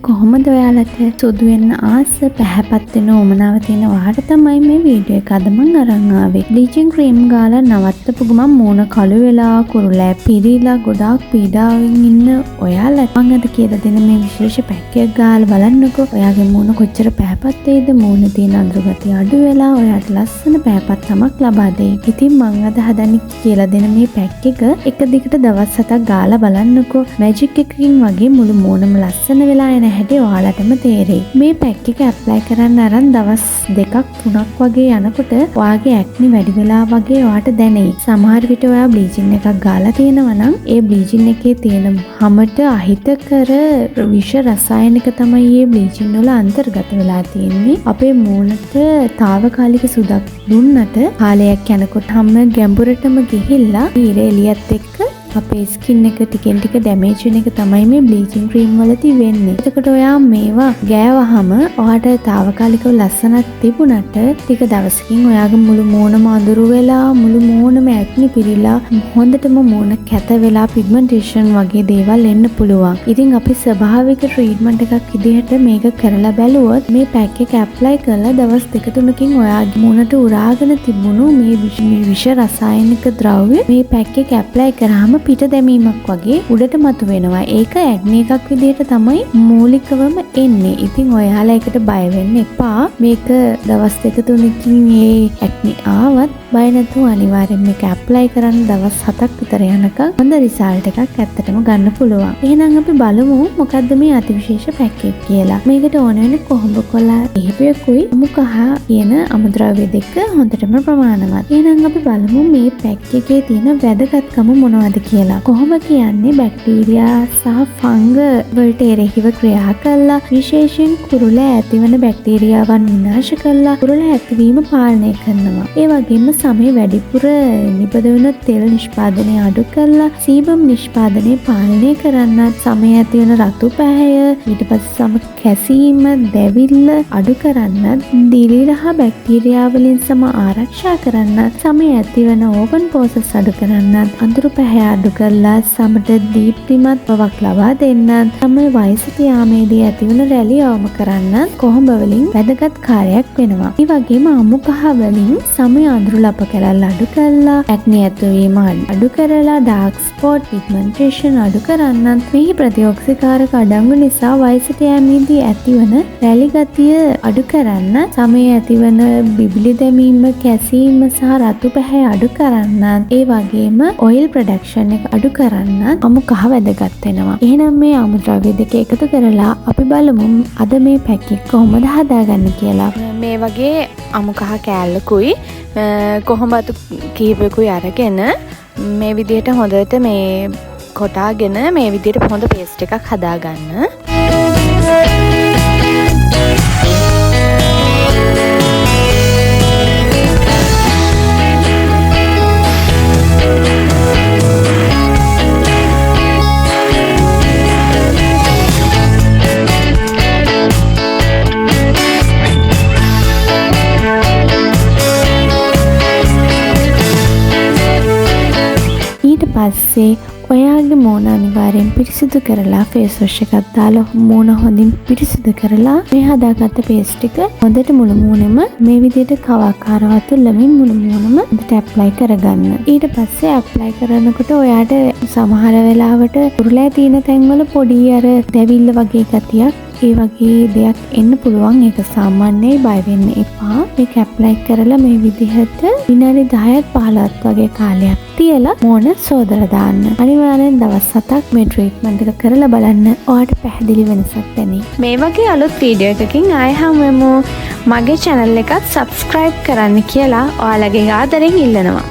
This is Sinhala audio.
කොහොමද ඔයාලට සුදු වෙන්න ආස පැහැපත් වෙන උමනාව තියෙන ඔයාලට තමයි මේ වීඩියෝ එක අද මම අරන් ආවේ. බ්ලීචින් ක්‍රීම් ගාලා නවත්තපු ගමන් මූණ කළු වෙලා කුරුලෑ පිරීලා ගොඩාක් පීඩාවෙන් ඉන්න ඔයාලට මම අද කියලා දෙන මේ විශේෂ පැක් එකක් ගාලා බලන්නකෝ. ඔයාගේ මූණ කොච්චර පැහැපත් වෙයිද, මූණේ තියෙන අඳුරු ගතිය අඩු වෙලා ඔයාට ලස්සන පැහැපත්කමක් ලබා දෙයි. ඉතින් මම අද හදන්නේ කියලා දෙන මේ පැක් එක දිගට දවස් 7ක් ගාලා බලන්නකෝ. මැජික් එකකින් වගේ මුළු මූණම ලස්සන වෙලා එන හැටි ඔයාලටම තේරෙයි. මේ පැක් එක ඇප්ලයි කරන්න අරන් දවස් 2ක් 3ක් වගේ යනකොට ඔයාගේ ඇක්නි වැඩි වෙලා වගේ ඔයාට දැනෙයි. සමහර විට ඔයා බ්ලීචින් එකක් ගාලා තියෙනවා නම් ඒ බ්ලීචින් එකේ තියෙන හැමත අහිතකර විෂ රසායනික තමයි මේ බ්ලීචින් වල අන්තර්ගත වෙලා තියෙන්නේ. අපේ මූණට తాවකාලික සුදක් දුන්නට කාලයක් යනකොට හැම ගැඹුරටම ගිහිල්ලා ඊර එළියත් එක්ක අපේ ස්කින් එක ටිකෙන් ටික ඩැමේජ් වෙන එක තමයි මේ බ්ලීචින් ක්‍රීම් වලදී වෙන්නේ. එතකොට ඔයා මේවා ගෑවහම ඔයාට తాවකාලිකව ලස්සනක් තිබුණට ටික දවසකින් ඔයාගේ මුළු මූණම අඳුරු වෙලා මුළු මූණම ඇක්නි පිරීලා හොඳටම මූණ කැත වෙලා පිග්මන්ටේෂන් වගේ දේවල් එන්න පුළුවන්. ඉතින් අපි ස්වභාවික ට්‍රීට්මන්ට් එකක් විදිහට මේක කරලා බැලුවොත් මේ පැක් එක ඇප්ලයි කරලා දවස් 2-3කින් ඔයාගේ මූණට උරාගෙන තිබුණු මේ විෂ රසායනික ද්‍රව්‍ය මේ පැක් එක ඇප්ලයි කරාම පිට දැමීමක් වගේ උඩට මතු වෙනවා. ඒක ඇක්නි එකක් විදිහට තමයි මූලිකවම එන්නේ. ඉතින් ඔයාලා ඒකට බය වෙන්න එපා. මේක දවස් 2-3කින් මේ ඇක්නි ආවත් බය නැතුව අනිවාර්යෙන් මේක ඇප්ලයි කරන්න දවස් 7ක් විතර යනකම් හොඳ රිසල්ට් එකක් ඇත්තටම ගන්න පුළුවන්. එහෙනම් අපි බලමු මොකද්ද මේ අතිවිශේෂ පැක් එක කියලා. මේකට ඕන වෙන කොහොඹ කොළ ඉහිපියකුයි මුකහ කියන අමුද්‍රව්‍ය දෙක හොඳටම ප්‍රමාණවත්. එහෙනම් අපි බලමු මේ පැක් එකේ තියෙන වැදගත්කම මොනවද කියලා. කොහොම කියන්නේ බැක්ටීරියා සහ ෆංග වලට එරෙහිව ක්‍රියා කළා විශේෂයෙන් කුරුල ඇතිවන බැක්ටීරියාවන් විනාශ කළා කුරුල ඇතිවීම පාලනය කරනවා. ඒ වගේම සමේ වැඩිපුර නිපදවන තෙල් නිෂ්පාදනය අඩු කළා සීබම් නිෂ්පාදනය පාලනය කරන්නත් සමේ ඇතිවන රතු පැහැය ඊට පස්සේ සම කැසීම දැවිල්ල අඩු කරන්නත් දිලිරහ බැක්ටීරියා වලින් සම ආරක්ෂා කරන්නත් සමේ ඇතිවන ඕවන් පෝසස් අඩු කරන්නත් අඳුරු පැහැ අඩු කරලා සමට දීප්තිමත් බවක් ලබා දෙන්නත් තමයි වයසට යාමේදී ඇතිවන රැලි අවම කරන්නත් කොහොඹ වලින් වැදගත් කාර්යයක් වෙනවා. ඒ වගේම අමුකහ වලින් සමය අඳුරු ලප කැලල් අඩු කරලා ඇක්නි ඇතිවීම අඩු කරලා ඩාර්ක් ස්පොට් පිග්මන්ටේෂන් අඩු කරන්නත් මෙහි ප්‍රතිඔක්සිකාරක අඩංගු නිසා වයසට යෑමේදී ඇතිවන රැලි ගතිය අඩු කරන්න සමය ඇතිවන බිබිලි දැමීම කැසීම සහ රතු පැහැ අඩු කරන්නත් ඒ වගේම ඔයිල් ප්‍රොඩක්ෂන් එක අඩු කරන්න අමුකහ වැදගත් වෙනවා. එහෙනම් මේ අමුද්‍රව්‍ය දෙක එකතු කරලා අපි බලමු අද මේ පැක් එක කොහොමද හදාගන්න කියලා. මේ වගේ අමුකහ කෑල්ලකුයි කොහොඹතු කීපයකුයි අරගෙන මේ විදිහට හොඳට මේ කොටාගෙන මේ විදිහට හොඳ පේස්ට් එකක් හදාගන්න. පස්සේ ඔයාගේ මූණ අනිවාර්යෙන් පිරිසිදු කරලා ෆේස් වොෂ් එකක් දාලා මූණ හොඳින් පිරිසිදු කරලා මේ හදාගත්ත පේස්ට් එක හොඳට මුළු මූණෙම මේ විදිහට කවාකාරවත් ලමින් මුළු මූණම හොඳට ඇප්ලයි කරගන්න. ඊට පස්සේ ඇප්ලයි කරනකොට ඔයාට සමහර වෙලාවට කුරුලෑ තියෙන තැන්වල පොඩි අර දැවිල්ල වගේ ගතියක් ඒ වගේ දෙයක් එන්න පුළුවන්. ඒක සාමාන්‍යයි, බය වෙන්න එපා. මේක ඇප්ලයි කරලා මේ විදිහට විනාඩි 10ක් 15ක් වගේ කාලයක් තියලා මූණ සෝදලා දාන්න. අනිවාර්යෙන් දවස් 7ක් මේ ට්‍රීට්මන්ට් එක කරලා බලන්න. ඔයාට පැහැදිලි වෙනසක් දැනෙයි. මේ වගේ අලුත් වීඩියෝ එකකින් ආයෙ හමු වෙමු. මගේ channel එකත් subscribe කරන්න කියලා ඔයාලගේ ආදරෙන් ඉල්ලනවා.